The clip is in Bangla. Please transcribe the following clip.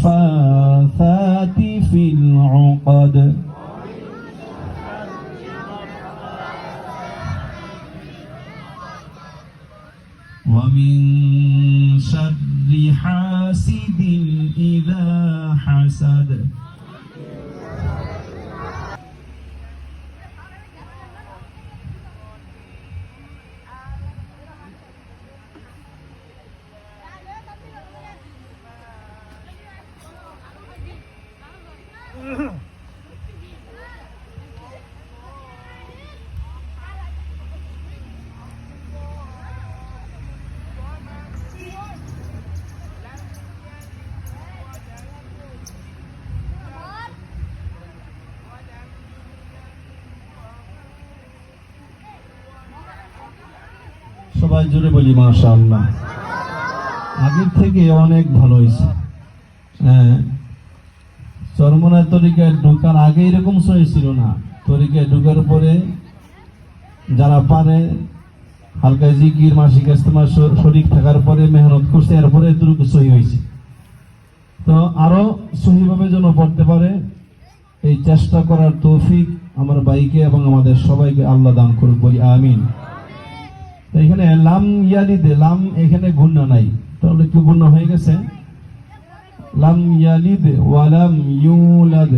النفاثات في العقد ومن شر حاسد إذا حسد সবাই জোরে বলি মাশাআল্লাহ। আগের থেকে অনেক ভালো হয়েছে। হ্যাঁ, চরমনার তরিকায় ঢোকার আগে এরকম সহি ছিল না। তরিকায় ঢোকার পরে যারা পারে হালকা জিকির মাসিক ইস্তেমা শরীক থাকার পরে মেহনত করছে, এরপরে এতটুকু সহি হয়েছে। তো আরো সহিভাবে যেন পড়তে পারে এই চেষ্টা করার তৌফিক আমার ভাইকে এবং আমাদের সবাইকে আল্লাহ দান করুক, বলি আমিন। এখানে লাম ইয়ালিদে, লাম এখানে গুণনা নাই, তাহলে কি গুণনা হয়ে গেছে? লাম ইয়ালিদ ওয়া লাম ইউলাদ।